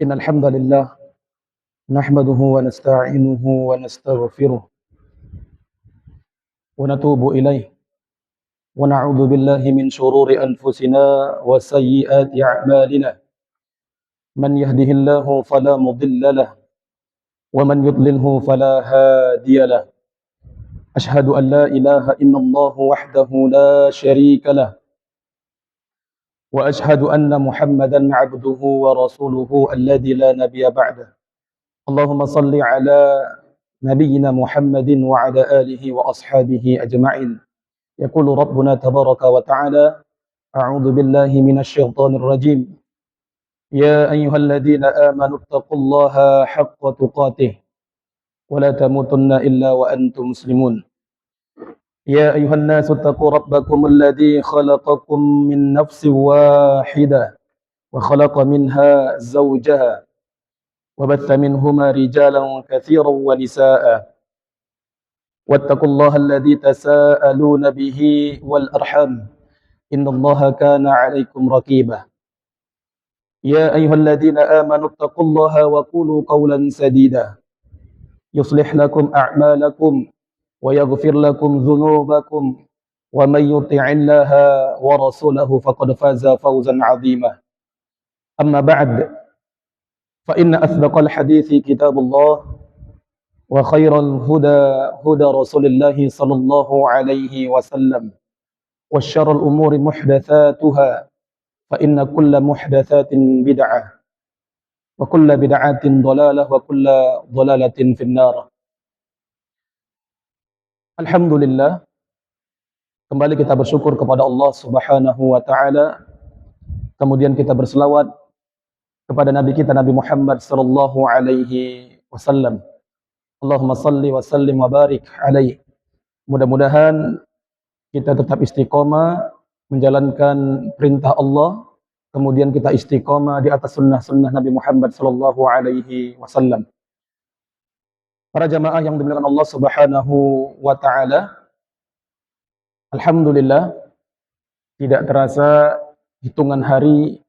إن الحمد لله نحمده ونستعينه ونستغفره ونتوب إليه ونعوذ بالله من شرور أنفسنا وسيئات أعمالنا من يهده الله فلا مضل له ومن يضلله فلا هادي له أشهد أن لا إله إلا الله وحده لا شريك له وأشهد أن محمدا عبده ورسوله الذي لا نبي بعده اللهم صل على نبينا محمد وعلى آله وأصحابه أجمعين يقول ربنا تبارك وتعالى أعوذ بالله من الشيطان الرجيم يا أيها الذين آمنوا اتقوا الله حق تقاته ولا تموتن إلا وأنتم مسلمون يا أيها الناس اتقوا ربكم الذي خلقكم من نفس واحدة وخلق منها زوجها وبث منهما رجالا كثيرا ونساء واتقوا الله الذي تساءلون به والأرحام إن الله كان عليكم رقيبا يا أيها الذين آمنوا اتقوا الله وقولوا قولا سديدا يصلح لكم أعمالكم ويغفر لكم ذنوبكم ومن يطع الله ورسوله فقد فاز فوزا عظيما أما بعد فإن أصدق الحديث كتاب الله وخير الهدى هدى رسول الله صلى الله عليه وسلم والشر الأمور محدثاتها فإن كل محدثات بدعة وكل بدعة ضلالة وكل ضلالة في النار. Alhamdulillah, kembali kita bersyukur kepada Allah Subhanahu wa taala. Kemudian kita berselawat kepada nabi kita Nabi Muhammad sallallahu alaihi wasallam. Allahumma salli wa sallim wa barik alaihi. Mudah-mudahan kita tetap istiqomah menjalankan perintah Allah, kemudian kita istiqomah di atas sunnah-sunnah Nabi Muhammad sallallahu alaihi wasallam. Para jamaah yang dimuliakan Allah Subhanahu wa taala, alhamdulillah tidak terasa hitungan hari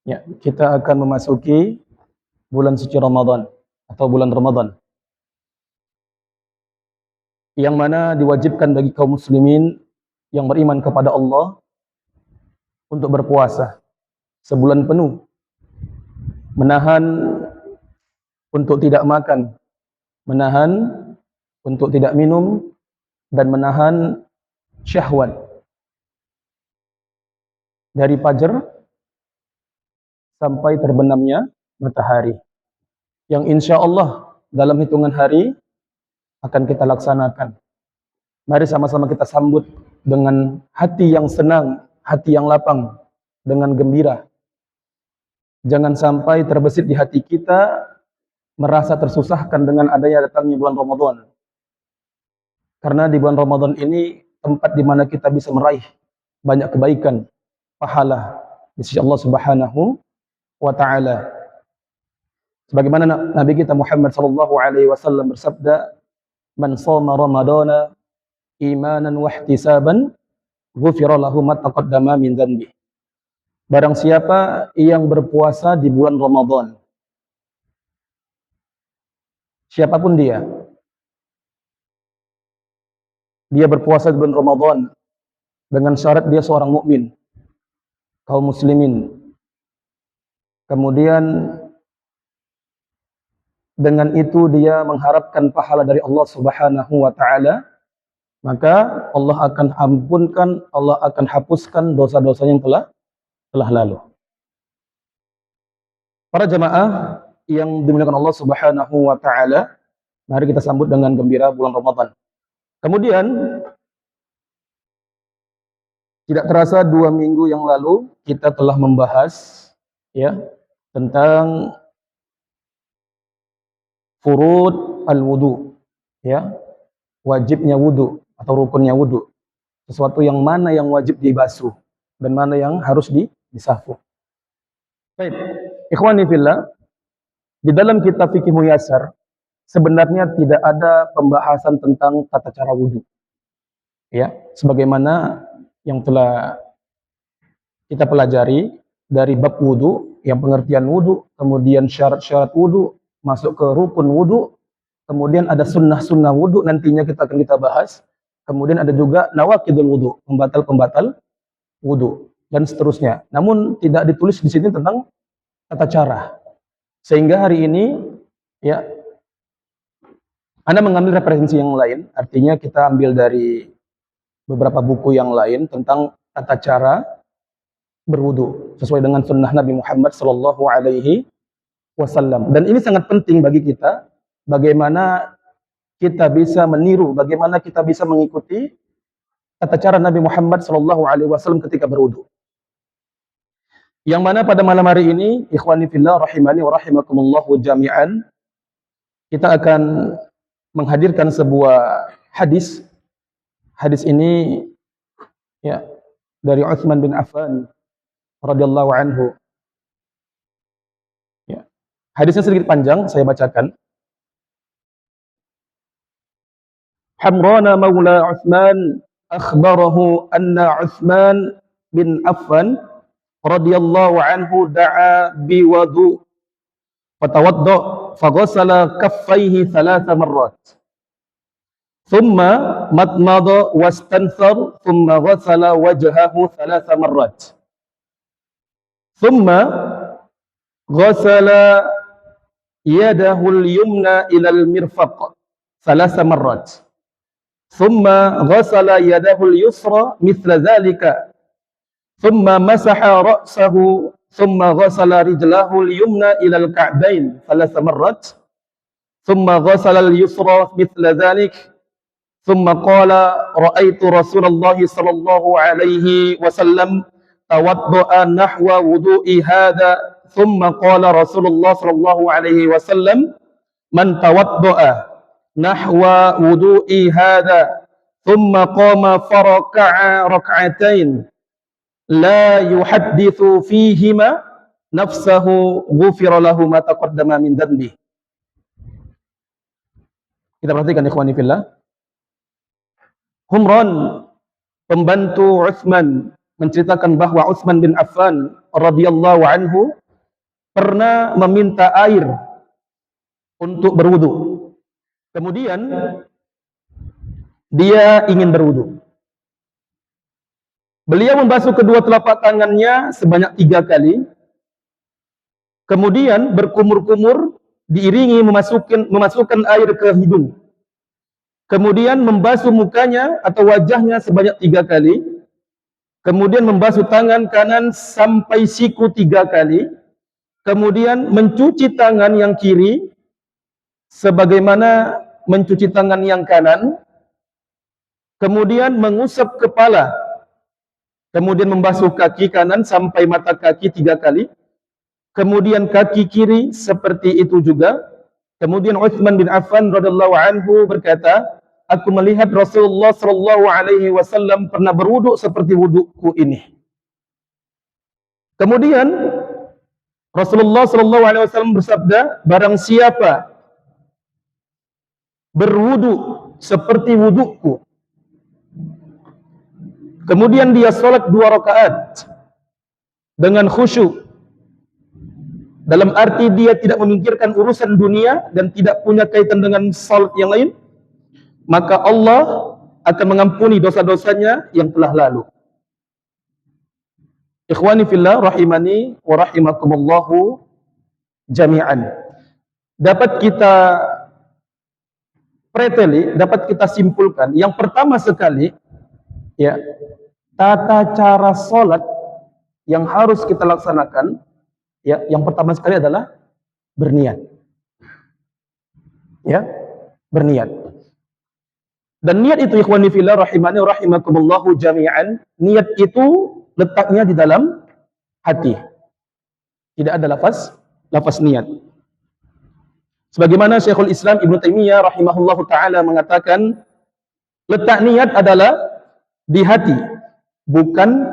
ya, kita akan memasuki bulan suci Ramadan atau bulan Ramadan, yang mana diwajibkan bagi kaum muslimin yang beriman kepada Allah untuk berpuasa sebulan penuh, menahan untuk tidak makan, menahan untuk tidak minum, dan menahan syahwat dari fajar sampai terbenamnya matahari, yang insya Allah dalam hitungan hari akan kita laksanakan. Mari sama-sama kita sambut dengan hati yang senang, hati yang lapang, dengan gembira. Jangan sampai terbesit di hati kita merasa tersusahkan dengan adanya datangnya bulan Ramadan. Karena di bulan Ramadan ini tempat di mana kita bisa meraih banyak kebaikan, pahala di sisi Allah Subhanahu wa taala. Sebagaimana Nabi kita Muhammad sallallahu alaihi wasallam bersabda, "Man shoma Ramadana imanan wa ihtisaban, ghufira lahu ma taqaddama min dzanbi." Barang siapa yang berpuasa di bulan Ramadan, siapapun dia berpuasa di bulan Ramadan dengan syarat dia seorang mukmin, kaum muslimin. Kemudian dengan itu dia mengharapkan pahala dari Allah Subhanahu wa taala, maka Allah akan ampunkan, Allah akan hapuskan dosa-dosa yang telah lalu. Para jamaah yang dimuliakan Allah Subhanahu wa taala, mari kita sambut dengan gembira bulan Ramadan. Kemudian tidak terasa 2 minggu yang lalu kita telah membahas ya tentang furud al-wudu, ya, wajibnya wudu atau rukunnya wudu. Sesuatu yang mana yang wajib dibasuh dan mana yang harus disafu. Baik, ikhwani fillah, di dalam kitab Fikih Muyassar sebenarnya tidak ada pembahasan tentang tata cara wudu. Ya, sebagaimana yang telah kita pelajari dari bab wudu, yang pengertian wudu, kemudian syarat-syarat wudu, masuk ke rukun wudu, kemudian ada sunnah-sunnah wudu nantinya akan kita bahas, kemudian ada juga nawaqidul wudu, pembatal-pembatal wudu dan seterusnya. Namun tidak ditulis di sini tentang tata cara. Sehingga hari ini ya Anda mengambil referensi yang lain, artinya kita ambil dari beberapa buku yang lain tentang tata cara berwudu sesuai dengan sunnah Nabi Muhammad sallallahu alaihi wasallam. Dan ini sangat penting bagi kita, bagaimana kita bisa meniru, bagaimana kita bisa mengikuti tata cara Nabi Muhammad sallallahu alaihi wasallam ketika berwudu. Yang mana pada malam hari ini, ikhwani fillah rahimani wa rahimakumullahu jami'an, kita akan menghadirkan sebuah hadis. Hadis ini ya dari Utsman bin Affan radhiyallahu anhu. Ya. Hadisnya sedikit panjang, saya bacakan. Hamrana maula Utsman akhbarahu anna Utsman bin Affan radhiyallahu anhu da'a biwudu fatawadda faghasala kaffaihi thalatha marrat thumma madmada wastanthar thumma ghasala wajhahu thalatha marrat thumma ghasala yadahu al-yumna ila al-mirfaq thalatha marrat thumma ghasala yadahu al-yusra mithla dhalika ثم مسح رأسه ثم غسل رجله اليمنى إلى الكعبين 3 مرات ثم غسل اليسرى مثل ذلك ثم قال رأيت رسول الله صلى الله عليه وسلم توضأ نحو وضوء هذا ثم قال رسول الله صلى الله عليه وسلم من توضأ نحو وضوء هذا ثم قام فركع ركعتين la yuhaddithu fihima nafsahu ghufira lahu ma taqaddama min dhanbi. Kita perhatikan ikhwani fillah. Humran, pembantu Utsman, menceritakan bahwa Utsman bin Affan radhiyallahu anhu pernah meminta air untuk berwudu. Kemudian dia ingin berwudu. Beliau membasuh kedua telapak tangannya sebanyak 3 kali. Kemudian berkumur-kumur diiringi memasukkan air ke hidung. Kemudian membasuh mukanya atau wajahnya sebanyak 3 kali. Kemudian membasuh tangan kanan sampai siku 3 kali. Kemudian mencuci tangan yang kiri sebagaimana mencuci tangan yang kanan. Kemudian mengusap kepala. Kemudian membasuh kaki kanan sampai mata kaki 3 kali. Kemudian kaki kiri seperti itu juga. Kemudian Utsman bin Affan radhiyallahu anhu berkata, aku melihat Rasulullah sallallahu alaihi wasallam pernah berwudu seperti wuduku ini. Kemudian Rasulullah sallallahu alaihi wasallam bersabda, barang siapa berwudu seperti wuduku, kemudian dia sholat 2 rakaat dengan khusyuk, dalam arti dia tidak memikirkan urusan dunia dan tidak punya kaitan dengan sholat yang lain, maka Allah akan mengampuni dosa-dosanya yang telah lalu. Ikhwani fillah rahimani wa rahimakumullahu jami'an. Dapat kita preteli, dapat kita simpulkan, yang pertama sekali ya, tata cara sholat yang harus kita laksanakan, ya, yang pertama sekali adalah berniat. Ya, berniat. Dan niat itu ikhwani fillah rahimani wa rahimakumullahu jami'an, niat itu letaknya di dalam hati. Tidak ada lafaz niat. Sebagaimana Syekhul Islam Ibnu Taimiyah rahimahullahu taala mengatakan, letak niat adalah di hati, bukan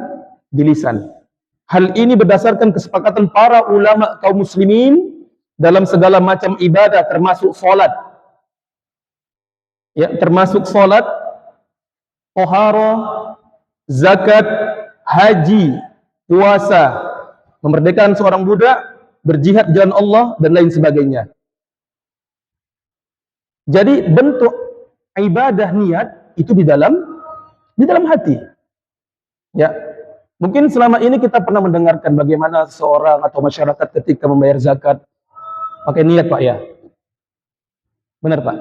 di lisan. Hal ini berdasarkan kesepakatan para ulama kaum muslimin dalam segala macam ibadah, termasuk salat. Ya, termasuk salat, taharah, zakat, haji, puasa, memerdekakan seorang budak, berjihad di jalan Allah dan lain sebagainya. Jadi bentuk ibadah niat itu di dalam hati. Ya. Mungkin selama ini kita pernah mendengarkan bagaimana seorang atau masyarakat ketika membayar zakat pakai niat, Pak, ya. Benar, Pak.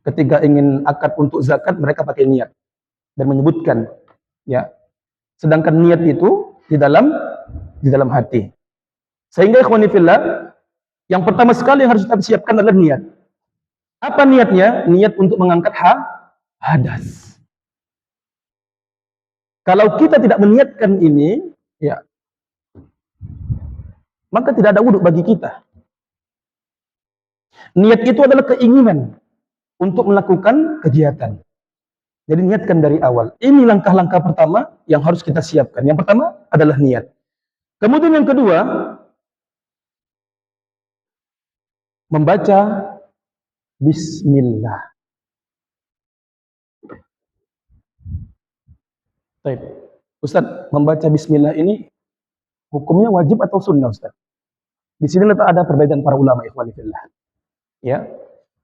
Ketika ingin akad untuk zakat mereka pakai niat dan menyebutkan, ya. Sedangkan niat itu di dalam hati. Sehingga ikhwani fillah, yang pertama sekali yang harus kita siapkan adalah niat. Apa niatnya? Niat untuk mengangkat hadas. Kalau kita tidak meniatkan ini, ya, maka tidak ada wudhu bagi kita. Niat itu adalah keinginan untuk melakukan kegiatan. Jadi niatkan dari awal. Ini langkah-langkah pertama yang harus kita siapkan. Yang pertama adalah niat. Kemudian yang kedua, membaca bismillah. Baik. Ustaz, membaca bismillah ini hukumnya wajib atau sunnah, Ustaz? Di sini ada perbedaan para ulama, ikhwani fillah. Ya.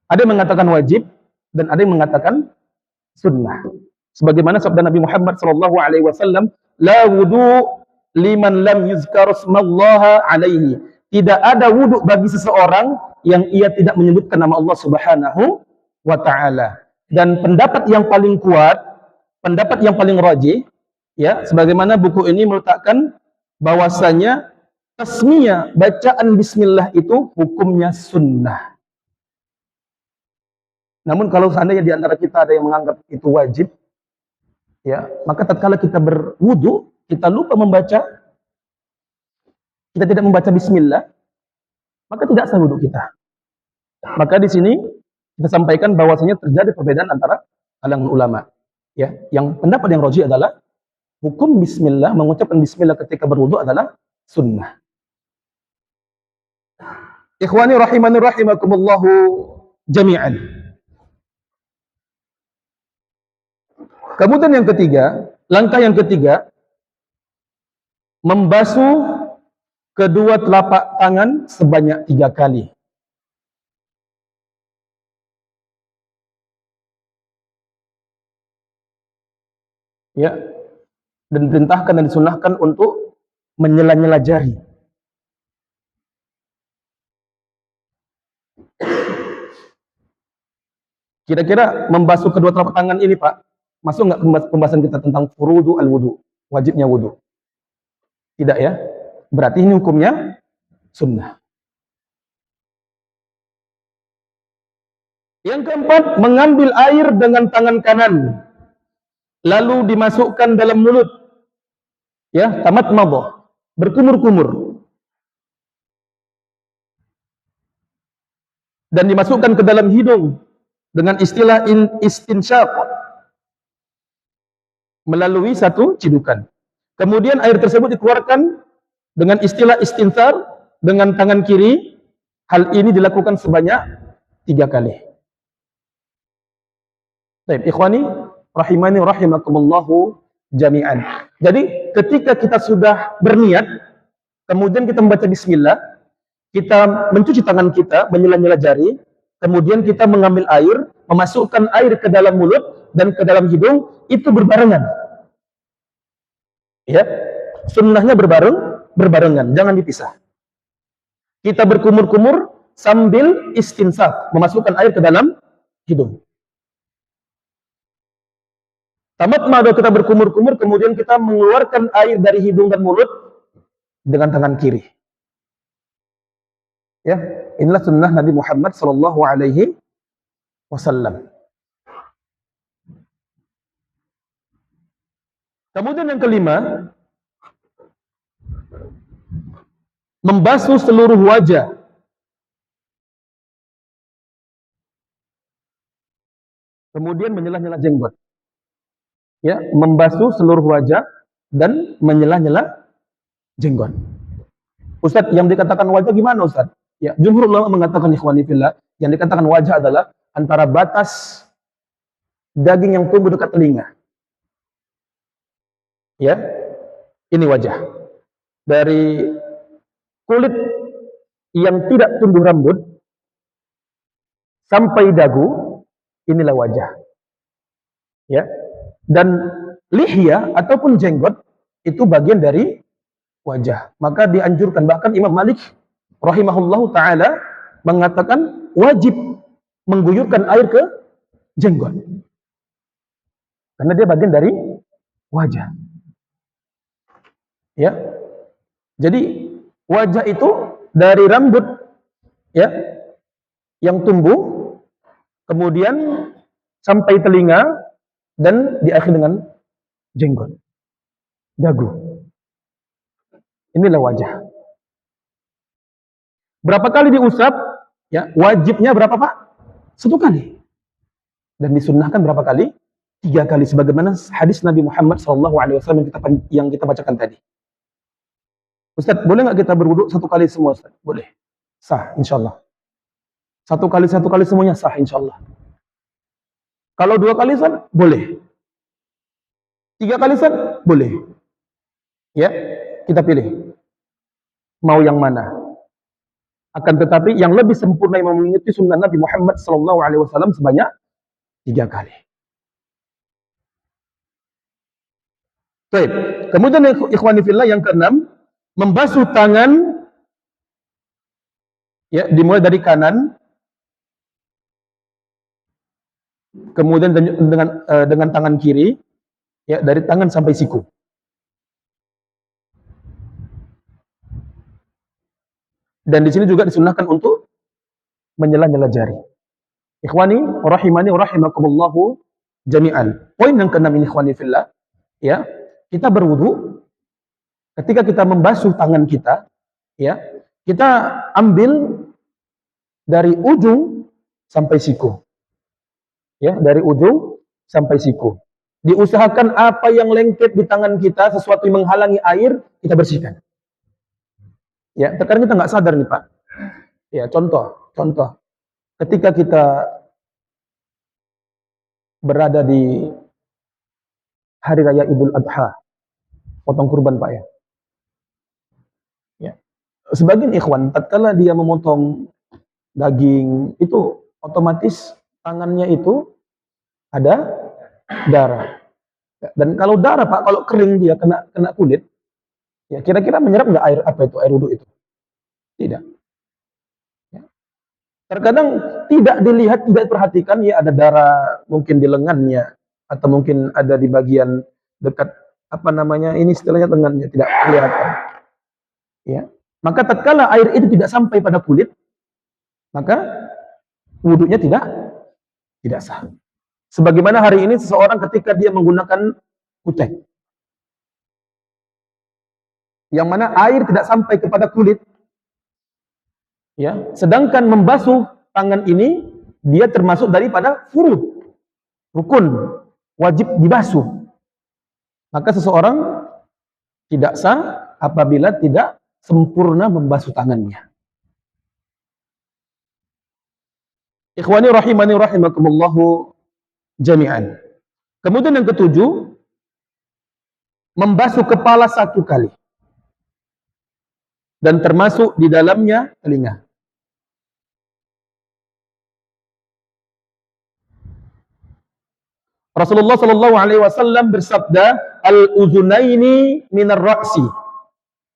Ada yang mengatakan wajib dan ada yang mengatakan sunnah. Sebagaimana sabda Nabi Muhammad sallallahu alaihi wasallam, la wudu liman lam yuzkar ismallaha alaihi. Tidak ada wudu bagi seseorang yang ia tidak menyebutkan nama Allah Subhanahu wa taala. Dan pendapat yang paling kuat, pendapat yang paling rajih, ya, sebagaimana buku ini meletakkan bahwasanya tasmiyah, bacaan bismillah itu hukumnya sunnah. Namun kalau seandainya di antara kita ada yang menganggap itu wajib, ya, maka tatkala kita berwudu, kita lupa membaca, kita tidak membaca bismillah, maka tidak sah wudu kita. Maka di sini kita sampaikan bahwasanya terjadi perbedaan antara kalangan ulama. Ya, yang pendapat yang rajih adalah hukum bismillah, mengucapkan bismillah ketika berwudu adalah sunnah. Ikhwani rahimani rahimakumullahu jami'an. Kemudian yang ketiga, langkah yang ketiga, membasuh kedua telapak tangan sebanyak 3 kali. Ya, dan diperintahkan dan disunahkan untuk menyela-nyela jari. Kira-kira membasuh kedua telapak tangan ini, Pak, masuk nggak pembahasan kita tentang furudu al-wudu, wajibnya wudu? Tidak, ya? Berarti ini hukumnya sunnah. Yang keempat, mengambil air dengan tangan kanan, lalu dimasukkan dalam mulut. Ya, tamat madhah, berkumur-kumur. Dan dimasukkan ke dalam hidung dengan istilah istinsyaq, melalui satu cidukan. Kemudian air tersebut dikeluarkan dengan istilah istinthar dengan tangan kiri. Hal ini dilakukan sebanyak 3 kali. Baik, ikhwani rahimani rahimakumullahu jami'an. Jadi ketika kita sudah berniat, kemudian kita membaca bismillah, kita mencuci tangan kita, menyela-nyela jari, kemudian kita mengambil air, memasukkan air ke dalam mulut dan ke dalam hidung, itu berbarengan. Ya, sunnahnya berbarengan, jangan dipisah. Kita berkumur-kumur sambil istinsaq, memasukkan air ke dalam hidung. Tamat mado kita berkumur-kumur, kemudian kita mengeluarkan air dari hidung dan mulut dengan tangan kiri. Ya, inilah sunnah Nabi Muhammad sallallahu alaihi wasallam. Kemudian yang kelima, membasuh seluruh wajah. Kemudian menyela-nyela jenggot. Ya, membasuh seluruh wajah dan menyela-nyela jenggot. Ustaz, yang dikatakan wajah gimana, Ustaz? Ya, jumhur ulama mengatakan, ikhwani fillah, yang dikatakan wajah adalah antara batas daging yang tumbuh dekat telinga. Ya, ini wajah. dari kulit yang tidak tumbuh rambut sampai dagu, inilah wajah. Ya. Dan lihya ataupun jenggot itu bagian dari wajah. Maka dianjurkan, bahkan Imam Malik rahimahullahu taala mengatakan wajib mengguyurkan air ke jenggot. Karena dia bagian dari wajah. Ya. Jadi wajah itu dari rambut ya yang tumbuh kemudian sampai telinga dan diakhiri dengan jenggot, dagu. Inilah wajah. Berapa kali diusap? Ya, wajibnya berapa, Pak? 1 kali. Dan disunnahkan berapa kali? 3 kali sebagaimana hadis Nabi Muhammad SAW yang kita bacakan tadi. Ustaz, boleh nggak kita berwudu 1 kali semua, Ustaz? Boleh. Sah, insyaallah. 1 kali semuanya sah, insyaallah. Kalau 2 kali, Ustaz, boleh. 3 kali, Ustaz, boleh. Ya, kita pilih. Mau yang mana? Akan tetapi yang lebih sempurna yang mengikuti sunnah Nabi Muhammad SAW sebanyak 3 kali. Baik. Kemudian ikhwani fillah yang keenam, membasuh tangan ya dimulai dari kanan, kemudian dengan tangan kiri, ya dari tangan sampai siku. Dan di sini juga disunahkan untuk menyela-nyela jari. Ikhwani rahimani rahimakumullahu jami'an. Poin yang keenam ini ikhwani fillah, ya, kita berwudu, ketika kita membasuh tangan kita, ya, kita ambil dari ujung sampai siku. Ya, dari ujung sampai siku. Diusahakan apa yang lengket di tangan kita, sesuatu yang menghalangi air, kita bersihkan. Ya, terkadang kita nggak sadar nih Pak. Ya, contoh. Ketika kita berada di hari raya Idul Adha, potong kurban Pak ya. Ya. Sebagian ikhwan, tatkala dia memotong daging, itu otomatis tangannya itu ada darah. Dan kalau darah Pak, kalau kering dia kena kulit, ya kira-kira menyerap nggak air wudhu itu? Tidak. Ya. Terkadang tidak dilihat, tidak diperhatikan, ya ada darah mungkin di lengannya atau mungkin ada di bagian dekat ini istilahnya lengannya tidak kelihatan. Ya. Maka tatkala air itu tidak sampai pada kulit, maka wudhunya tidak sah. Sebagaimana hari ini seseorang ketika dia menggunakan kutek, yang mana air tidak sampai kepada kulit, ya, sedangkan membasuh tangan ini dia termasuk daripada furud, rukun, wajib dibasuh. Maka seseorang tidak sah apabila tidak sempurna membasuh tangannya. Ikhwani rahimani rahimakumullahu jami'an. Kemudian yang ketujuh, membasuh kepala 1 kali. Dan termasuk di dalamnya telinga. Rasulullah Shallallahu Alaihi Wasallam bersabda, al-uzunaini minar ra'si.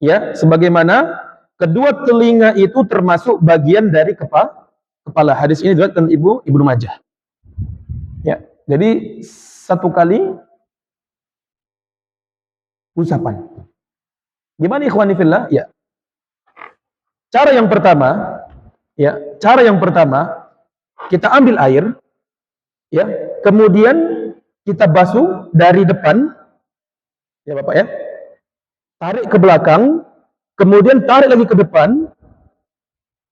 Ya, sebagaimana kedua telinga itu termasuk bagian dari kepala. Hadis ini diriwayatkan Ibnu Majah. Ya, jadi 1 kali usapan. Gimana ikhwani fillah? Ya. Cara yang pertama, kita ambil air, ya, kemudian kita basuh dari depan, ya Bapak ya, tarik ke belakang, kemudian tarik lagi ke depan,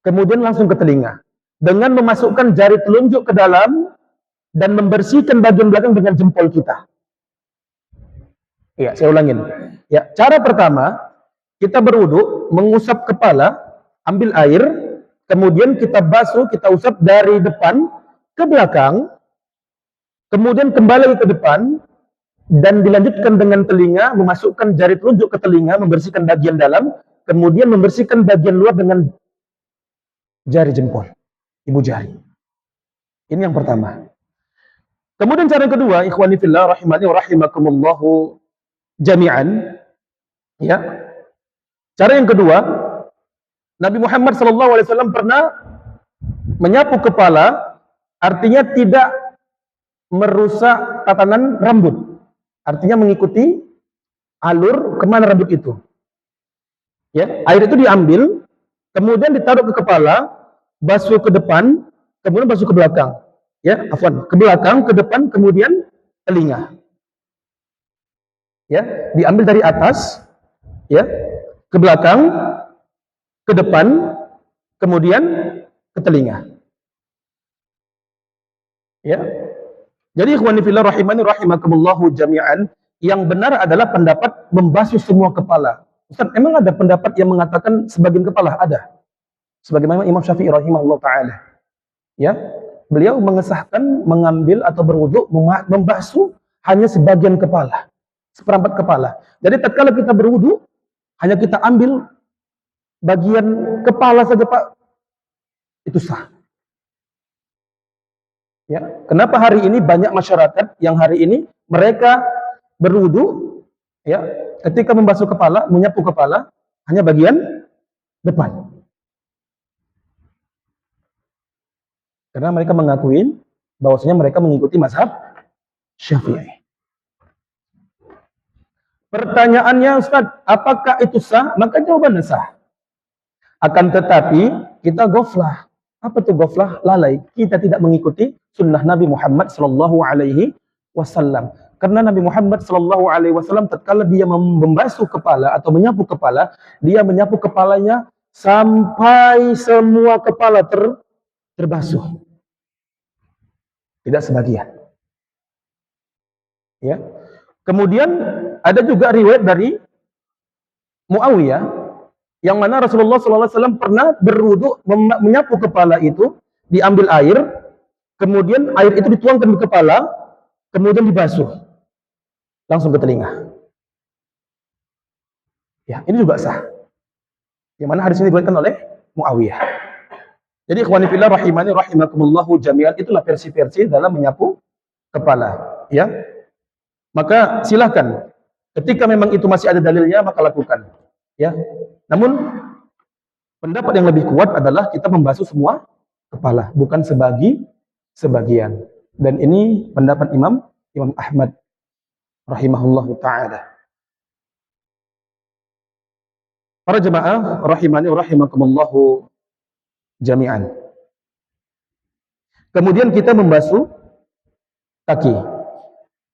kemudian langsung ke telinga, dengan memasukkan jari telunjuk ke dalam dan membersihkan bagian belakang dengan jempol kita. Ya, saya ulangin. Ya, cara pertama, kita berwudu, mengusap kepala, ambil air, kemudian kita basuh, kita usap dari depan ke belakang, kemudian kembali ke depan, dan dilanjutkan dengan telinga, memasukkan jari telunjuk ke telinga, membersihkan bagian dalam, kemudian membersihkan bagian luar dengan jari jempol, ibu jari. Ini yang pertama. Kemudian cara yang kedua, ikhwani fillah rahimani wa rahimakumullahu jami'an, ya. Cara yang kedua, Nabi Muhammad SAW pernah menyapu kepala, artinya tidak merusak tatanan rambut. Artinya mengikuti alur kemana rambut itu. Ya, air itu diambil, kemudian ditaruh ke kepala, basuh ke depan, kemudian basuh ke belakang. Ya, afwan, ke belakang, ke depan, kemudian telinga. Ya, diambil dari atas, ya, ke belakang, ke depan, kemudian ke telinga. Ya. Jadi ikhwani fillah rahimani rahimakumullahu jami'an, yang benar adalah pendapat membasuh semua kepala. Ustaz, emang ada pendapat yang mengatakan sebagian kepala? Ada. Sebagaimana Imam Syafi'i rahimahullah taala. Ya. Beliau mengesahkan mengambil atau berwudu membasuh hanya sebagian kepala, seperempat kepala. Jadi tatkala kita berwudu, hanya kita ambil bagian kepala saja, Pak, itu sah. Ya, kenapa hari ini banyak masyarakat yang hari ini mereka berwudu, ya, ketika membasuh kepala, menyapu kepala hanya bagian depan. Karena mereka mengakui bahwasanya mereka mengikuti mazhab Syafi'i. Pertanyaannya, Ustaz, apakah itu sah? Maka jawabannya sah. Akan tetapi kita ghaflah. Apa itu ghaflah? Lalai. Kita tidak mengikuti sunnah Nabi Muhammad sallallahu alaihi wasallam. Karena Nabi Muhammad sallallahu alaihi wasallam tatkala dia membasuh kepala atau menyapu kepala, dia menyapu kepalanya sampai semua kepala terbasuh. Tidak sebagian. Ya. Kemudian ada juga riwayat dari Muawiyah yang mana Rasulullah SAW pernah berwudu menyapu kepala itu, diambil air, kemudian air itu dituangkan di kepala, kemudian dibasuh langsung ke telinga. Ya, ini juga sah. Yang mana hadis ini diriwayatkan oleh Muawiyah. Jadi ikhwani fillah rahimani rahimakumullahu jami'an, itulah versi-versi dalam menyapu kepala, ya. Maka silakan, ketika memang itu masih ada dalilnya maka lakukan, ya. Namun pendapat yang lebih kuat adalah kita membasuh semua kepala, bukan sebagian. Dan ini pendapat Imam Ahmad rahimahullahu taala. Para jemaah rahimani rahimakumullahu jami'an. Kemudian kita membasuh kaki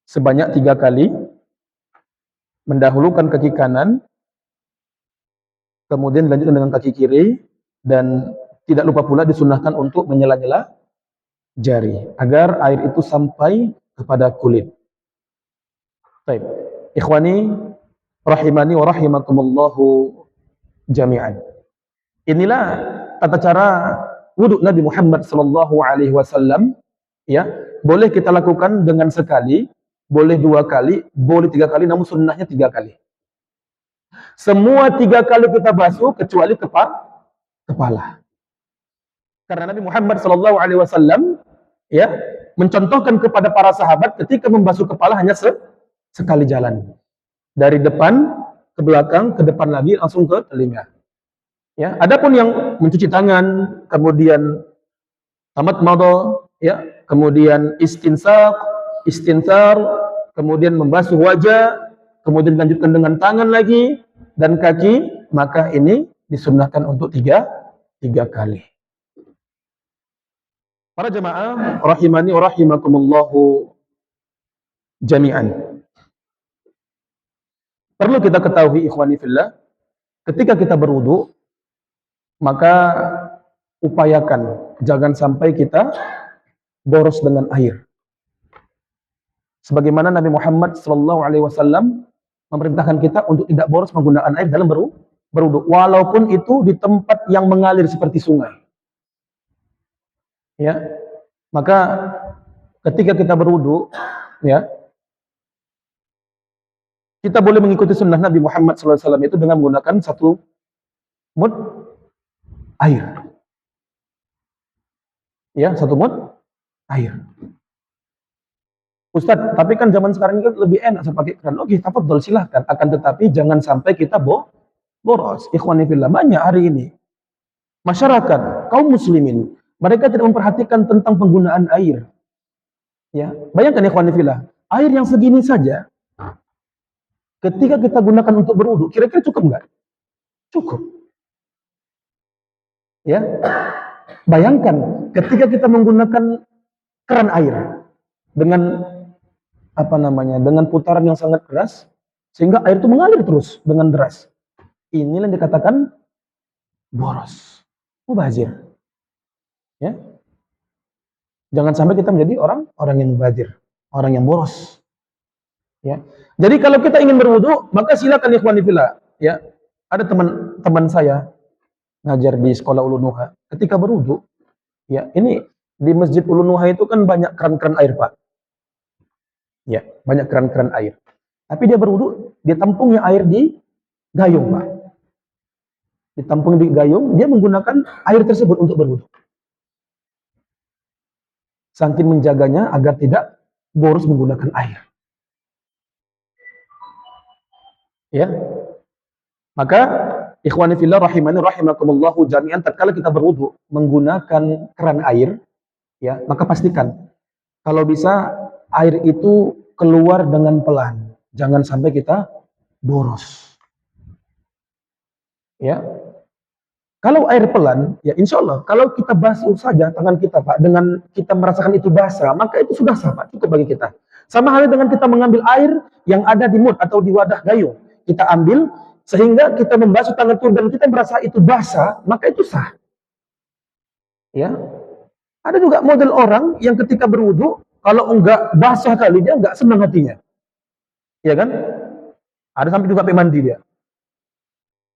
sebanyak 3 kali, mendahulukan kaki kanan, kemudian dilanjutkan dengan kaki kiri, dan tidak lupa pula disunahkan untuk menyela-nyela jari agar air itu sampai kepada kulit. Baik, ikhwani rahimani wa rahimakumullahu jami'an. Inilah tata cara wudhu Nabi Muhammad sallallahu alaihi wasallam, ya. Boleh kita lakukan dengan sekali, boleh 2 kali, boleh 3 kali, namun sunnahnya 3 kali. Semua 3 kali kita basuh kecuali kepala. Karena Nabi Muhammad sallallahu alaihi wasallam, ya, mencontohkan kepada para sahabat ketika membasuh kepala hanya sekali jalan. Dari depan ke belakang, ke depan lagi, langsung ke telinga. Ya, adapun yang mencuci tangan, kemudian tamat madha, ya, kemudian istinthar, kemudian membasuh wajah, kemudian dilanjutkan dengan tangan lagi dan kaki, maka ini disunnahkan untuk 3 kali. Para jemaah rahimani wa rahimakumullahu jami'an. Perlu kita ketahui ikhwani fillah, ketika kita berwudu, maka upayakan jangan sampai kita boros dengan air. Sebagaimana Nabi Muhammad sallallahu alaihi wasallam memerintahkan kita untuk tidak boros menggunakan air dalam berwudu, walaupun itu di tempat yang mengalir seperti sungai. Ya. Maka ketika kita berwudu, ya, Kita boleh mengikuti sunnah Nabi Muhammad SAW itu dengan menggunakan satu mud air. Ya, satu mud air. Ustadz, tapi kan zaman sekarang ini kan lebih enak saya pakai keran. Oke, tafadhol silahkan. Akan tetapi jangan sampai kita boros. Ikhwani fillah, banyak hari ini masyarakat, kaum muslimin, mereka tidak memperhatikan tentang penggunaan air. Ya, bayangkan ikhwani fillah, air yang segini saja ketika kita gunakan untuk berwudu, kira-kira cukup nggak? Cukup. Ya, bayangkan ketika kita menggunakan keran air dengan dengan putaran yang sangat keras, sehingga air itu mengalir terus dengan deras. Inilah yang dikatakan boros, mubazir. Ya, jangan sampai kita menjadi orang yang mubazir, orang yang boros. Ya, jadi kalau kita ingin berwudu, maka silakan ikhwani fillah. Ya, ada teman saya ngajar di sekolah Ulunuha. Ketika berwudu, ya ini di Masjid Ulunuha itu kan banyak keran-keran air, Pak. Ya, banyak keran-keran air. Tapi dia berwudu, dia tampungnya air di gayung, Pak. Ditampung di gayung, dia menggunakan air tersebut untuk berwudu. Saking menjaganya agar tidak boros menggunakan air. Ya. Maka ikhwani fillah rahimani rahimakumullahu jami'an, tatkala kita berwudu menggunakan keran air, ya, maka pastikan kalau bisa air itu keluar dengan pelan. Jangan sampai kita boros. Ya. Kalau air pelan, ya insya Allah, kalau kita basuh saja tangan kita, Pak, dengan kita merasakan itu basah, maka itu sudah sah, Pak, cukup bagi kita. Sama halnya dengan kita mengambil air yang ada di mud atau di wadah gayung. Kita ambil, sehingga kita membasuh tangan itu dan kita merasa itu basah, maka itu sah. Ya, ada juga model orang yang ketika berwudu, kalau enggak basah kali, dia enggak senang hatinya. Ya kan? Ada sampai juga sampai mandi dia.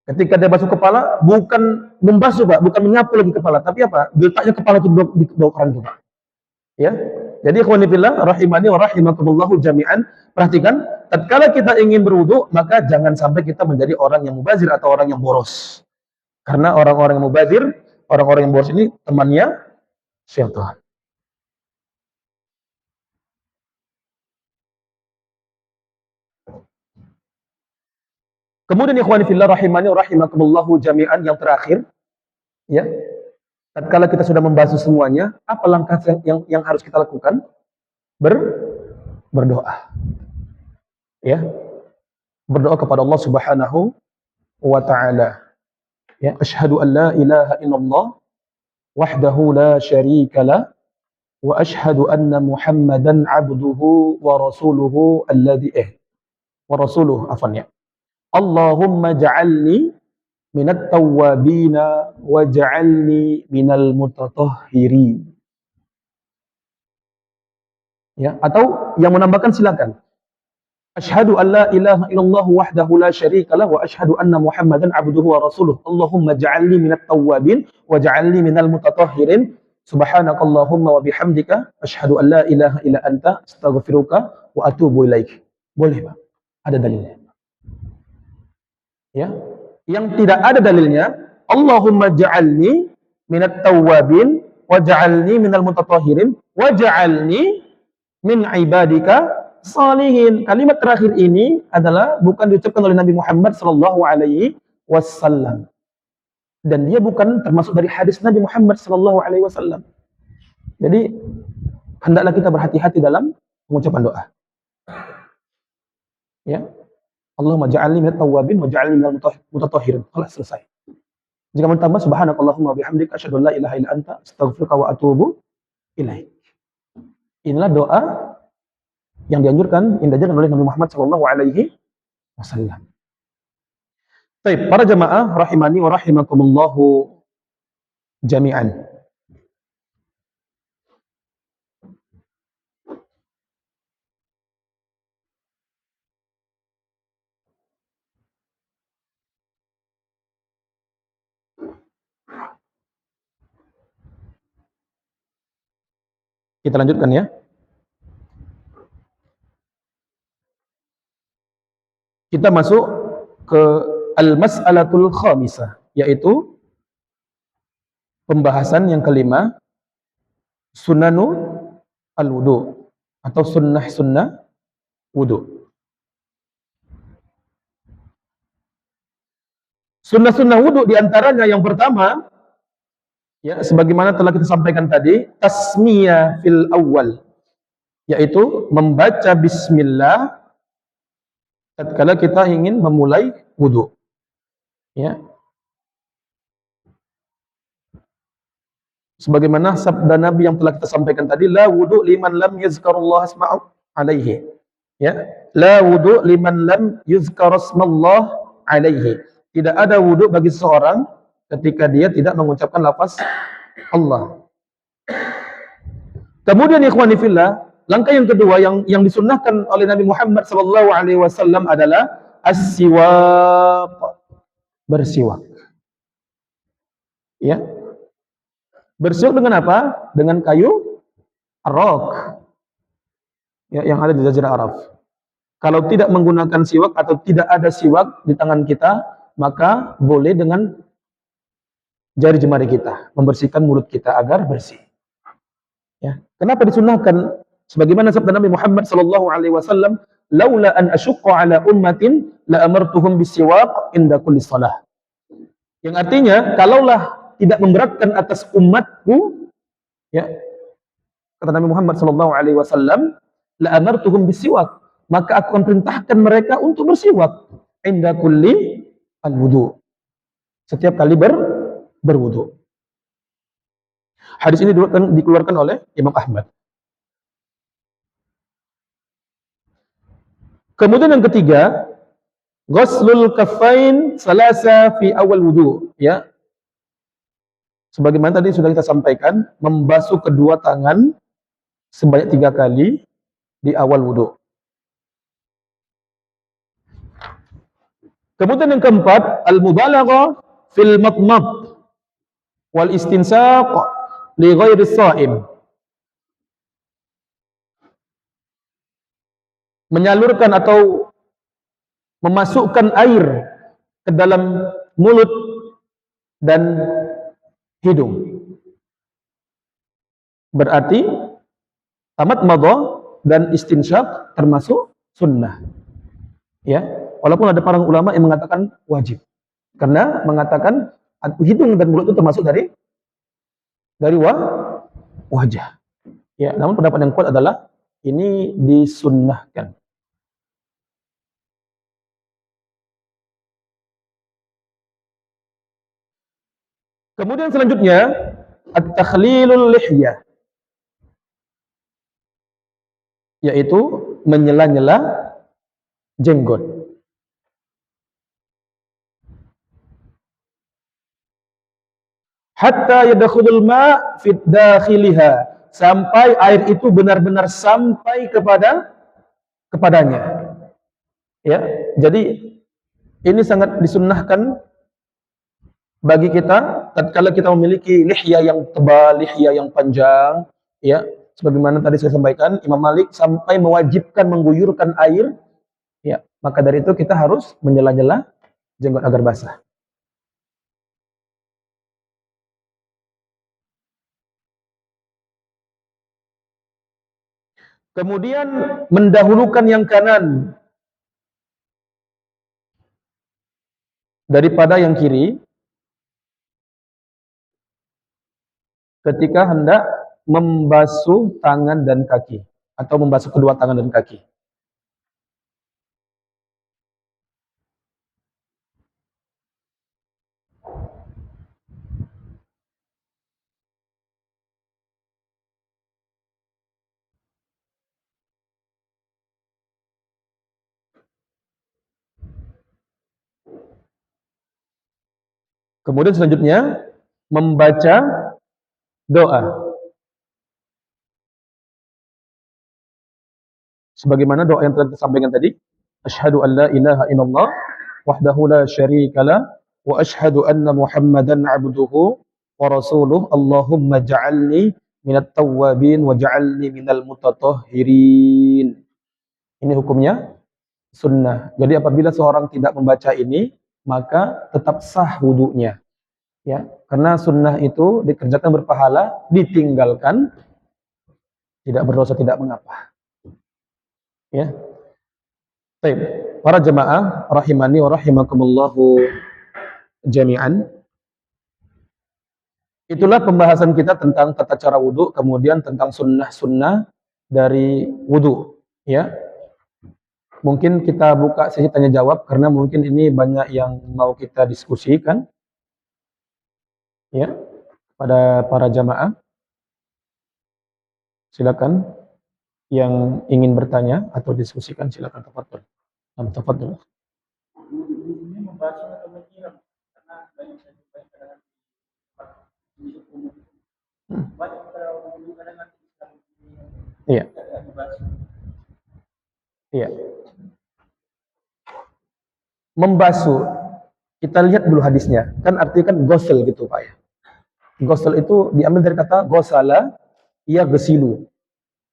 Ketika dia basuh kepala, bukan membasuh, Pak, bukan menyapu lagi kepala, tapi apa? Diletaknya kepala itu di bawah keran itu, Pak. Ya. Jadi ikhwani fillah rahimani wa rahimakumullahu jami'an, perhatikan, tatkala kita ingin berwudu, maka jangan sampai kita menjadi orang yang mubazir atau orang yang boros. Karena orang-orang yang mubazir, orang-orang yang boros ini temannya syaitan. Kemudian ikhwani fillah rahimani wa rahimakumullahu jami'an, yang terakhir, ya. Tatkala kita sudah membasuh semuanya, apa langkah yang harus kita lakukan? Berdoa. Ya, berdoa kepada Allah Subhanahu wa taala. Ya, asyhadu an la ilaha illallah wahdahu la syarika la wa asyhadu anna Muhammadan abduhu wa rasuluhu alladhi wa rasuluhu afan ya. Allahumma ja'alni minat tawwabina wa ja'alni minal mutatahhirin. Ya, atau yang menambahkan silakan. Asyhadu an la ilaha illallah wahdahu la syarika lah wa asyhadu anna Muhammadan abduhu wa rasuluh. Allahumma ja'alni minat tawwabin wa ja'alni minal mutatahhirin. Subhanakallahumma wa bihamdika asyhadu an la ilaha illa anta astaghfiruka wa atubu ilaik. Boleh, Pak. Ada dalilnya. Ya. Yang tidak ada dalilnya, Allahumma ja'alni minat tawwabin wa ja'alni minal mutatahhirin wa ja'alni min ibadika salihin. Kalimat terakhir ini adalah bukan diucapkan oleh Nabi Muhammad sallallahu alaihi wasallam. Dan dia bukan termasuk dari hadis Nabi Muhammad sallallahu alaihi wasallam. Jadi hendaklah kita berhati-hati dalam mengucapkan doa. Ya. Allahumma ja'alni minat tawwabin wa ja'alni minal mutatahhirin. Kelas selesai. Jika mau tambah subhanakallahumma bihamdika asyhadu an la ilaha illa anta astaghfiruka wa atubu ilaik. Inilah doa yang dianjurkan, yang diajarkan oleh Nabi Muhammad sallallahu alaihi wasallam. Baik, para jamaah rahimani wa rahimakumullahu jami'an. Kita lanjutkan ya. kita masuk ke al-mas'alatul khamisah, yaitu pembahasan yang kelima, sunanu al-wudu atau sunnah-sunnah wudu. Sunnah-sunnah wudu diantaranya yang pertama, ya, sebagaimana telah kita sampaikan tadi, tasmiyah fil awal, yaitu membaca bismillah tatkala kita ingin memulai wudu. Ya. Sebagaimana sabda Nabi yang telah kita sampaikan tadi, la wudu liman lam yuzkarullah asma'u alaihi. Ya, la wudu liman lam yuzkar asmallah alaihi. Tidak ada wudu bagi seseorang ketika dia tidak mengucapkan lafaz Allah. Kemudian ikhwani fillah, langkah yang kedua yang disunnahkan oleh Nabi Muhammad sallallahu alaihi wasallam adalah as-siwak, bersiwak. Ya. Bersiwak dengan apa? Dengan kayu arok, ya, yang ada di Jazirah Arab. Kalau tidak menggunakan siwak atau tidak ada siwak di tangan kita, maka boleh dengan jari jemari kita membersihkan mulut kita agar bersih. Ya. Kenapa disunahkan? Sebagaimana sabda Nabi Muhammad sallallahu alaihi wasallam, "Laula an asyqa ala ummatin la amartuhum bisiwak inda kulli shalah." Yang artinya, kalaulah tidak memberatkan atas umatku, ya, kata Nabi Muhammad sallallahu alaihi wasallam, la amartuhum bisiwak, maka aku akan perintahkan mereka untuk bersiwak inda kulli al-wudu, setiap kali berwudu. Hadis ini dikeluarkan oleh Imam Ahmad. Kemudian yang ketiga, ghuslul kaffain salasa fi awal wudu, ya. Sebagaimana tadi sudah kita sampaikan, membasuh kedua tangan sebanyak 3 kali di awal wudu. Kemudian yang keempat, al-mubalaghah fil matmad wal istinsaq li ghairi shaim. Menyalurkan atau memasukkan air ke dalam mulut dan hidung. Berarti tamat madha dan istinsyaq termasuk sunnah. Ya, walaupun ada para ulama yang mengatakan wajib. Karena mengatakan hidung dan mulut itu termasuk dari wajah. Ya, namun pendapat yang kuat adalah ini disunnahkan. Kemudian selanjutnya, at-takhlilul lihyah, yaitu menyela-nyela jenggot. Hatta yadkhulul ma' fi dakhiliha, sampai air itu benar-benar sampai kepadanya. Ya, jadi ini sangat disunnahkan bagi kita tatkala kita memiliki lihya yang tebal, lihya yang panjang, ya. Sebagaimana tadi saya sampaikan, Imam Malik sampai mewajibkan mengguyurkan air, ya. Maka dari itu kita harus menyela-nyela jenggot agar basah. Kemudian mendahulukan yang kanan daripada yang kiri ketika hendak membasuh tangan dan kaki atau membasuh kedua tangan dan kaki. Kemudian selanjutnya membaca doa. Sebagaimana doa yang telah kita sampaikan tadi, asyhadu an la ilaha illallah wahdahu la syarikalah wa asyhadu anna Muhammadan 'abduhu wa rasuluh. Allahumma ja'alni minat tawwabin wa ja'alni minal mutatahhirin. Ini hukumnya sunnah. Jadi apabila seorang tidak membaca ini, maka tetap sah wudunya. Ya, karena sunnah itu dikerjakan berpahala, ditinggalkan tidak berdosa, tidak mengapa. Ya. Baik, para jemaah rahimani wa rahimakumullahu jami'an. Itulah pembahasan kita tentang tata cara wudhu, kemudian tentang sunnah-sunnah dari wudhu. Ya, mungkin kita buka sesi tanya jawab karena mungkin ini banyak yang mau kita diskusikan. Ya, pada para jamaah. Silakan yang ingin bertanya atau diskusikan, silakan tafadhol. Tafadhol. Iya. Iya. Membasuh. Kita lihat dulu hadisnya. Kan artinya kan gosel gitu, Pak ya. Gosel itu diambil dari kata gosala ya gesilu.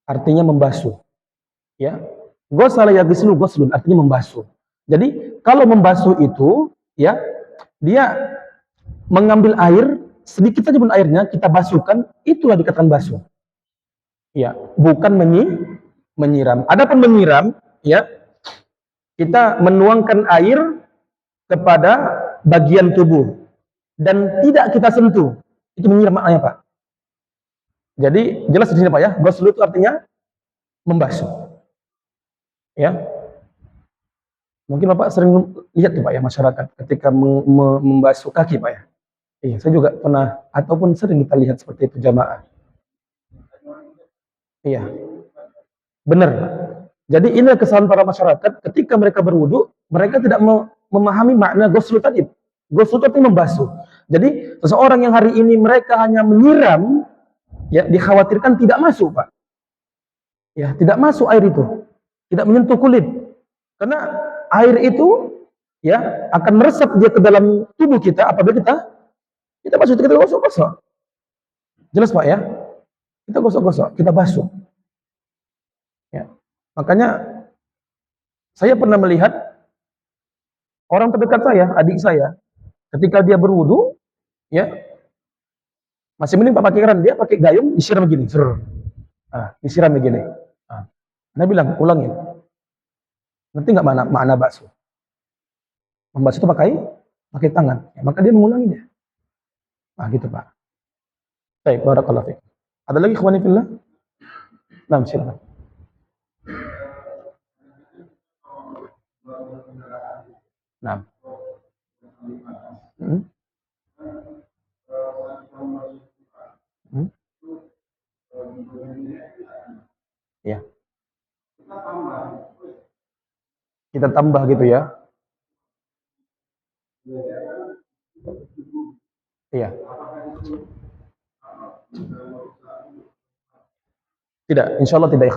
Artinya membasuh. Ya. Gosala ya gesilu goslun artinya membasuh. Jadi kalau membasuh itu ya dia mengambil air sedikit saja pun airnya kita basuhkan, itulah dikatakan basuh. Ya, bukan menyiram. Adapun menyiram, ya, kita menuangkan air kepada bagian tubuh dan tidak kita sentuh. Itu menyiram maknanya, Pak. Jadi jelas di sini, Pak ya. Ghusl itu artinya membasuh. Ya. Mungkin Bapak sering lihat tuh, Pak ya, masyarakat ketika membasuh kaki, Pak ya. Iya, saya juga pernah ataupun sering kita lihat seperti itu jamaah. Iya. Benar. Jadi ini kesalahan para masyarakat ketika mereka berwudu, mereka tidak memahami makna ghusl tadi. Ghusl itu membasuh. Jadi seseorang yang hari ini mereka hanya menyiram, ya dikhawatirkan tidak masuk, Pak. Ya, tidak masuk air itu. Tidak menyentuh kulit. Karena air itu ya akan meresap dia ke dalam tubuh kita apabila kita basuh, kita gosok-gosok. Jelas, Pak ya? Kita gosok-gosok, kita basuh. Ya. Makanya saya pernah melihat orang terdekat saya, adik saya, ketika dia berwudu, ya masih mending Pak pakai keran, dia pakai gayung disiram begini, disiram begini. Nah, bilang ulangin, nanti nggak makna basuh. Membasuh itu pakai tangan, ya, maka dia mengulanginya. Nah gitu Pak. Baik, barakallahu fiik. Ada lagi ikhwani fillah? Nah, silakan. Nah. Ya. Kita tambah gitu ya. Iya. Tidak, insya Allah tidak,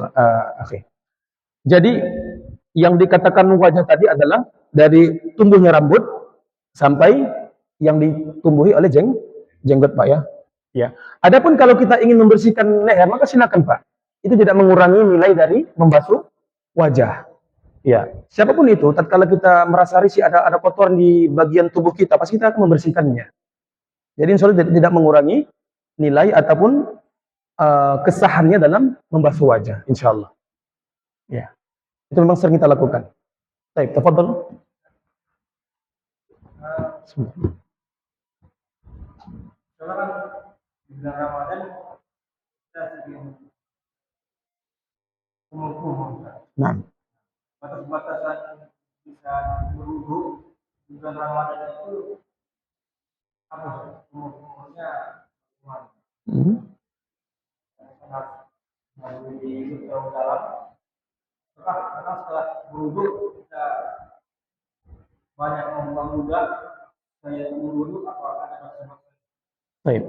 akhi. Jadi yang dikatakan wajah tadi adalah dari tumbuhnya rambut sampai yang ditumbuhi oleh jenggot, Pak ya. Ya. Adapun kalau kita ingin membersihkan leher, maka silakan, Pak. Itu tidak mengurangi nilai dari membasuh wajah. Ya, siapapun itu, tatkala kita merasa risih ada kotoran di bagian tubuh kita, pasti kita akan membersihkannya. Jadi insya Allah tidak mengurangi nilai ataupun kesahannya dalam membasuh wajah, insya Allah. Ya, itu memang sering kita lakukan. Baik, tafadhol. Bulan Ramadan kita sedang nah, batas-batasan bisa berwudu di bulan Ramadan itu apa umurnya? Di dalam karena setelah berwudu kita banyak membuka saya berwudu apa ada masalah? Baik.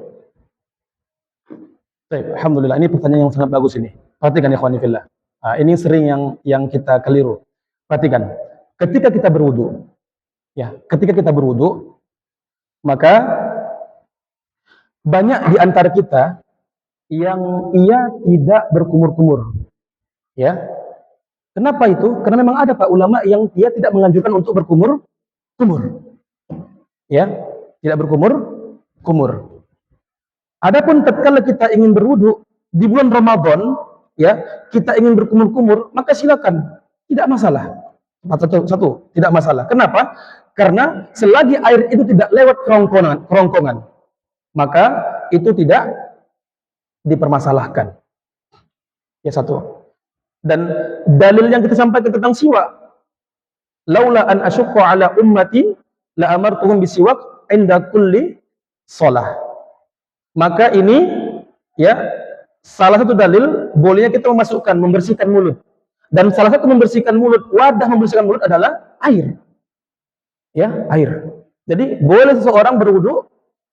Baik, alhamdulillah ini pertanyaan yang sangat bagus ini. Perhatikan ikhwani fillah. Nah, ini sering yang kita keliru. Perhatikan. Ketika kita berwudu, ya, ketika kita berwudu, maka banyak di antara kita yang ia tidak berkumur-kumur. Ya. Kenapa itu? Karena memang ada Pak ulama yang dia tidak menganjurkan untuk berkumur kumur. Ya, tidak berkumur kumur. Adapun tatkala kita ingin berwudu di bulan Ramadan, ya, kita ingin berkumur-kumur, maka silakan, tidak masalah. Satu, tidak masalah. Kenapa? Karena selagi air itu tidak lewat kerongkongan, maka itu tidak dipermasalahkan. Ya satu. Dan dalil yang kita sampaikan tentang siwak, laula an asyqa ala ummati la amartuhum bisiwak inda kulli shalah. Maka ini ya salah satu dalil bolehnya kita memasukkan membersihkan mulut. Dan salah satu membersihkan mulut, wadah membersihkan mulut adalah air. Ya, air. Jadi boleh seseorang berwudu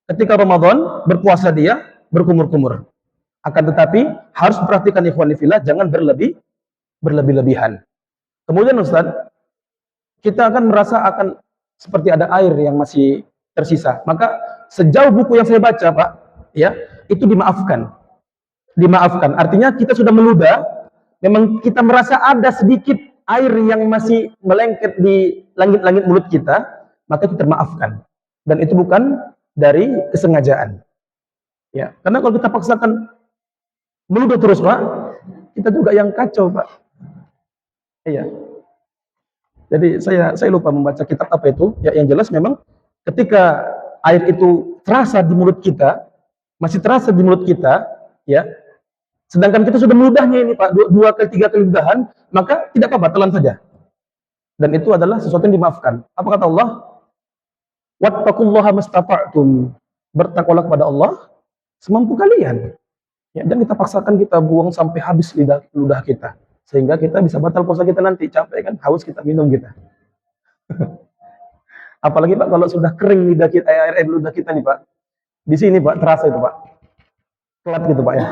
ketika Ramadan, berpuasa dia berkumur-kumur. Akan tetapi harus perhatikan ikhwan fillah, jangan berlebih-lebihan. Kemudian Ustaz, kita akan merasa akan seperti ada air yang masih tersisa. Maka sejauh buku yang saya baca, Pak, ya, itu dimaafkan. Dimaafkan. Artinya kita sudah meludah, memang kita merasa ada sedikit air yang masih melengket di langit-langit mulut kita, maka kita maafkan. Dan itu bukan dari kesengajaan. Ya, karena kalau kita paksakan meludah terus, Pak, kita juga yang kacau, Pak. Iya. Jadi saya lupa membaca kitab apa itu. Ya, yang jelas memang ketika air itu terasa di mulut kita, masih terasa di mulut kita, ya. Sedangkan kita sudah meludahnya ini Pak, dua kali, tiga kali ludahan, maka tidak apa-apa, telan saja. Dan itu adalah sesuatu yang dimaafkan. Apa kata Allah? Wattaqullaha mastata'tum. Bertakwalah kepada Allah semampu kalian. Ya, dan kita paksakan kita buang sampai habis ludah kita. Sehingga kita bisa batal puasa kita nanti. Capek kan, haus kita minum kita. Apalagi Pak, kalau sudah kering lidah kita, air ludah kita nih Pak. Di sini Pak, terasa itu Pak. Telat gitu Pak ya.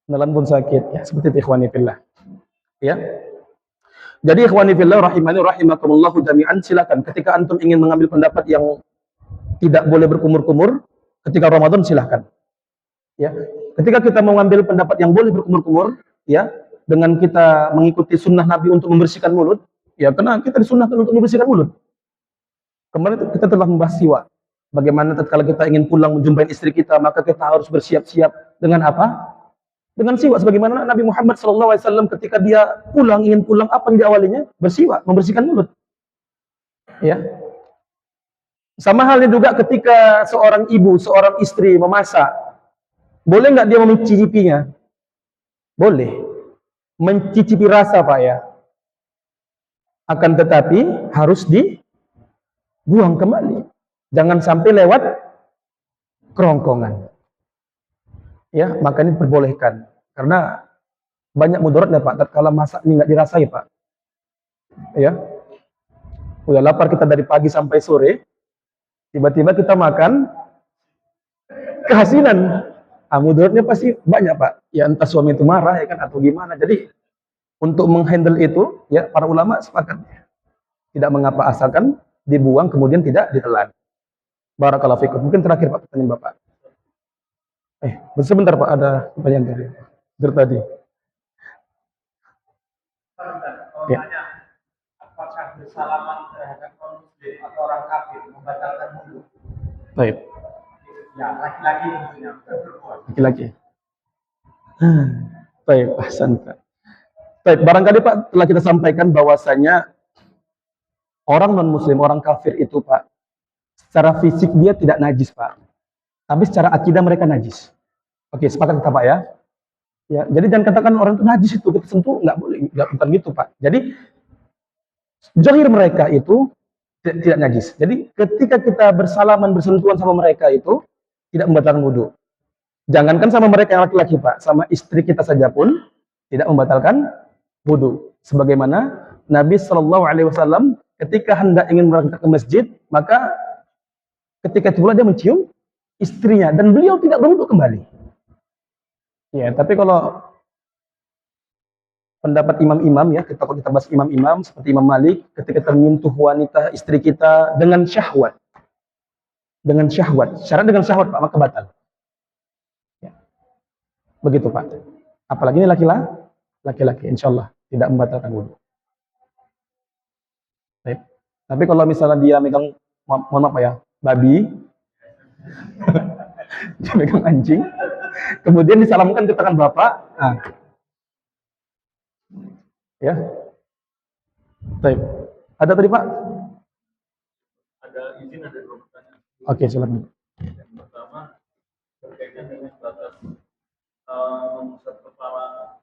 Nelan pun sakit, ya seperti itu ikhwani fillah. Ya. Jadi ikhwani fillah rahimani rahimakumullah jami'an, silakan ketika antum ingin mengambil pendapat yang tidak boleh berkumur-kumur ketika Ramadan silahkan. Ya. Ketika kita mengambil pendapat yang boleh berkumur-kumur, ya, dengan kita mengikuti sunnah Nabi untuk membersihkan mulut, ya karena kita disunnahkan untuk membersihkan mulut. Kemarin kita telah membahas siwak. Bagaimana tatkala kita ingin pulang menjumpai istri kita, maka kita harus bersiap-siap dengan apa? Dengan siwak, sebagaimana Nabi Muhammad SAW ketika dia ingin pulang, apa yang diawalinya? Bersiwak, membersihkan mulut. Ya. Sama halnya juga ketika seorang ibu, seorang istri memasak, boleh nggak dia mencicipinya? Boleh. Mencicipi rasa Pak ya. Akan tetapi harus dibuang kembali. Jangan sampai lewat kerongkongan. Ya, maka ini diperbolehkan karena banyak mudaratnya Pak tatkala masak ini nggak dirasai Pak. Ya, udah lapar kita dari pagi sampai sore, tiba-tiba kita makan kehasilan, mudaratnya pasti banyak Pak. Ya entah suami itu marah ya kan atau gimana. Jadi untuk menghandle itu ya para ulama sepakat tidak mengapa asalkan dibuang kemudian tidak ditelan. Barakallahu fikum. Mungkin terakhir Pak pertanyaan Bapak. Sebentar Pak, ada pertanyaan tadi. Ya. Apakah bersalaman terhadap non-muslim atau orang kafir membatalkan wudu? Baik. Ya, laki-laki tentunya, bukan perempuan. Laki-laki. Baik, ahsan Pak. Baik, barangkali Pak telah kita sampaikan bahwasanya orang non-muslim, orang kafir itu Pak, secara fisik dia tidak najis Pak. Tapi secara akidah mereka najis. Oke, sepakat kita Pak ya. Ya, jadi jangan katakan orang itu najis itu kita sentuh, nggak boleh, nggak bukan gitu Pak. Jadi zahir mereka itu tidak najis. Jadi ketika kita bersalaman bersentuhan sama mereka itu tidak membatalkan wudu. Jangankan sama mereka yang laki-laki Pak, sama istri kita saja pun tidak membatalkan wudu. Sebagaimana Nabi Shallallahu Alaihi Wasallam ketika hendak ingin berangkat ke masjid, maka ketika itu pula dia mencium istrinya dan beliau tidak berwudu kembali. Ya, tapi kalau pendapat imam-imam ya, kalau kita bahas imam-imam seperti Imam Malik, ketika kita menyentuh wanita istri kita dengan syahwat, syarat dengan syahwat Pak, maka batal. Ya. Begitu Pak. Apalagi ini laki-laki, laki-laki, insyaallah tidak membatalkan wudhu. Baik. Tapi kalau misalnya dia megang, mohon maaf ya, babi, dia megang anjing, kemudian disalamkan ke tangan bapak, nah, ya, baik. Ada tadi Pak? Ada izin, ada dua pertanyaan. Oke, silakan. Yang pertama berkaitan dengan batas mengusap kepala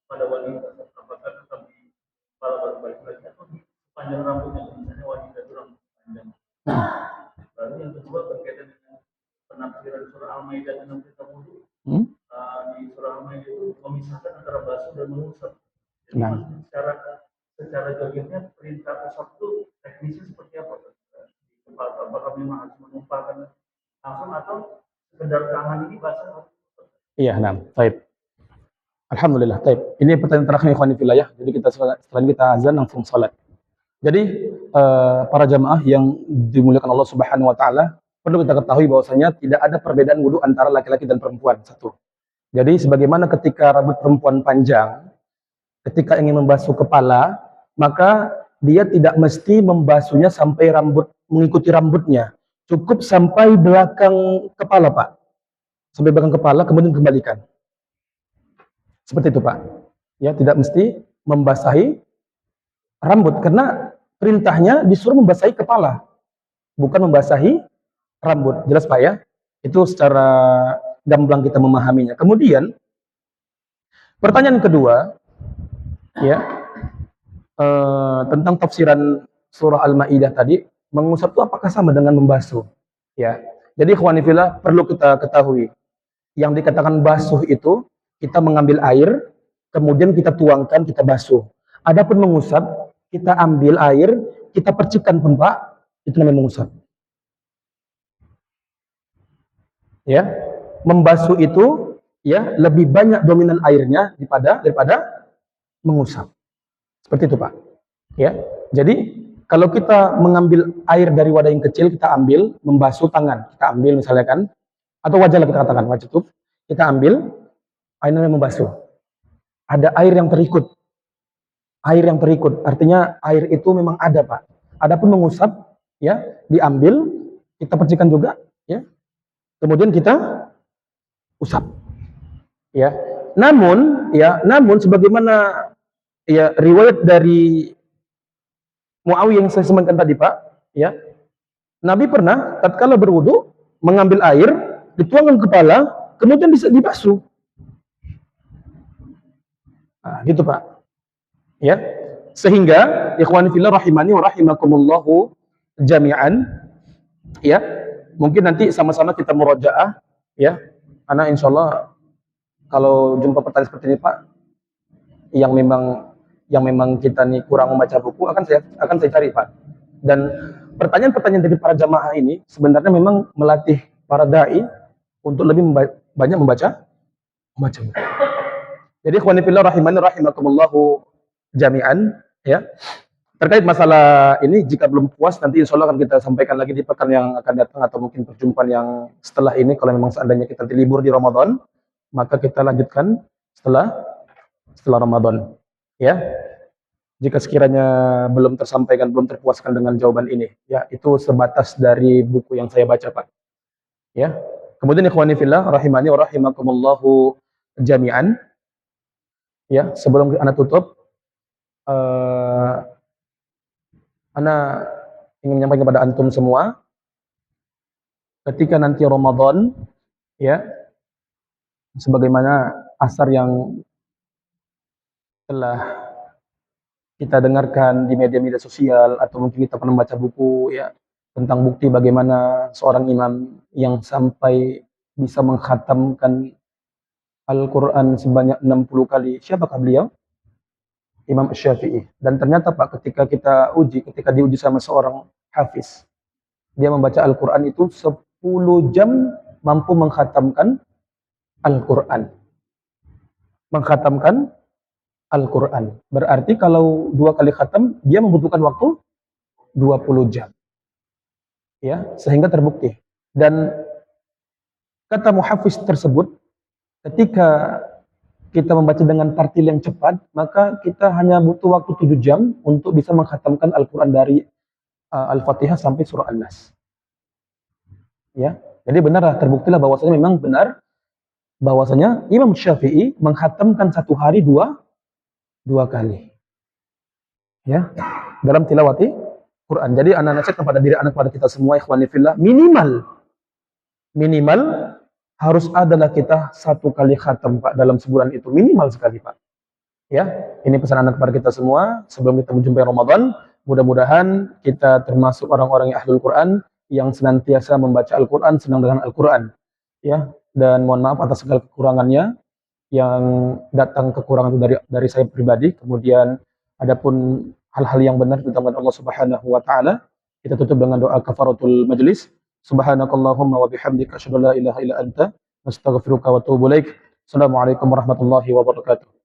pada wanita, apakah tetap di kepala baru balik lagi atau di panjang rambutnya, misalnya wanita itu rambut panjang. Lalu yang kedua berkaitan dengan penafsiran surah Al-Maidah tentang kita wudhu. Di surah Al-Maidah itu memisahkan antara basuh dan mengusap. Jadi secara jogetnya perintah usap itu teknisnya seperti apa? Apakah memang harus menumpahkan langsung atau sekedar tangan ini basah? Iya, nah, baik. Alhamdulillah, baik. Ini pertanyaan terakhir ikhwan fillah ya. Jadi kita setelah kita azan langsung salat. Jadi para jamaah yang dimuliakan Allah Subhanahu wa taala, perlu kita ketahui bahwasanya tidak ada perbedaan wudu antara laki-laki dan perempuan. Satu. Jadi sebagaimana ketika rambut perempuan panjang, ketika ingin membasuh kepala, maka dia tidak mesti membasuhnya sampai rambut mengikuti rambutnya. Cukup sampai belakang kepala, Pak. Sampai belakang kepala kemudian kembalikan. Seperti itu, Pak. Ya, tidak mesti membasahi rambut karena perintahnya disuruh membasahi kepala, bukan membasahi rambut. Jelas, Pak ya? Itu secara gamblang kita memahaminya. Kemudian pertanyaan kedua, ya, tentang tafsiran surah Al-Maidah tadi, mengusap itu apakah sama dengan membasuh? Ya. Jadi ikhwani fillah perlu kita ketahui, yang dikatakan basuh itu kita mengambil air, kemudian kita tuangkan, kita basuh. Adapun mengusap, kita ambil air, kita percikkan pun Pak, itu namanya mengusap. Ya, membasuh itu ya lebih banyak dominan airnya daripada mengusap. Seperti itu Pak. Ya, jadi kalau kita mengambil air dari wadah yang kecil, kita ambil, membasuh tangan, kita ambil misalnya kan, atau wajah lah kita katakan, wajah itu, kita ambil, airnya membasuh. Ada air yang terikut. Air yang terikut, artinya air itu memang ada Pak. Adapun mengusap, ya, diambil, kita percikan juga, ya, kemudian kita usap. Ya. Namun sebagaimana ya riwayat dari Muawiyah yang saya sebutkan tadi Pak, ya. Nabi pernah tatkala berwudu mengambil air, dituangkan ke kepala, kemudian dibasuh. Nah, gitu Pak. Ya. Sehingga ikhwan fillah rahimani wa rahimakumullahu jami'an, ya. Mungkin nanti sama-sama kita murojaah, ya. Karena insyaallah kalau jumpa pertanyaan seperti ini Pak, yang memang kita nih kurang membaca buku akan saya cari Pak. Dan pertanyaan-pertanyaan dari para jamaah ini sebenarnya memang melatih para dai untuk lebih banyak membaca buku. Jadi ikhwani fillah rahimani rahimakumullahu jami'an, ya. Terkait masalah ini, jika belum puas nanti insyaallah akan kita sampaikan lagi di pekan yang akan datang atau mungkin perjumpaan yang setelah ini. Kalau memang seandainya kita libur di Ramadan, maka kita lanjutkan setelah Ramadan, ya. Jika sekiranya belum tersampaikan, belum terpuaskan dengan jawaban ini, ya, itu sebatas dari buku yang saya baca Pak, ya. Kemudian ikhwani fillah rahimani wa rahimakumullahu jami'an, ya, sebelum ana tutup, ana ingin menyampaikan kepada antum semua, ketika nanti Ramadan, ya, sebagaimana asar yang telah kita dengarkan di media-media sosial atau mungkin kita pernah baca buku, ya, tentang bukti bagaimana seorang imam yang sampai bisa mengkhatamkan Al-Quran sebanyak 60 kali. Siapakah beliau? Imam Syafi'i. Dan ternyata Pak, ketika diuji sama seorang hafiz, dia membaca Al-Quran itu 10 jam mampu mengkhatamkan Al-Quran. Mengkhatamkan Al-Quran. Berarti kalau 2 kali khatam, dia membutuhkan waktu 20 jam. Ya, sehingga terbukti. Dan kata muhafiz tersebut, ketika kita membaca dengan tartil yang cepat, maka kita hanya butuh waktu 7 jam untuk bisa menghatamkan Al-Quran dari Al-Fatihah sampai surah An-Nas. Ya, jadi benarlah, terbuktilah bahwasanya memang benar bahwasanya Imam Syafi'i menghatamkan satu hari dua kali. Ya, dalam tilawati Quran. Jadi anak nasihat kepada diri anak, kepada kita semua ikhwani fillah, minimal harus adalah kita 1 kali khatam Pak dalam sebulan itu, minimal sekali Pak. Ya, ini pesan anak kepada kita semua sebelum kita menjumpai Ramadan. Mudah-mudahan kita termasuk orang-orang yang ahlul Quran, yang senantiasa membaca Al-Quran, senang dengan Al-Quran. Ya, dan mohon maaf atas segala kekurangannya, yang datang kekurangan itu dari saya pribadi. Kemudian adapun hal-hal yang benar tentang Allah Subhanahu wa taala, kita tutup dengan doa kafaratul majlis. Subhanakallahumma wa bihamdika asyhadu an la ilaha illa anta astaghfiruka wa atubu ilaik. Assalamualaikum warahmatullahi wabarakatuh.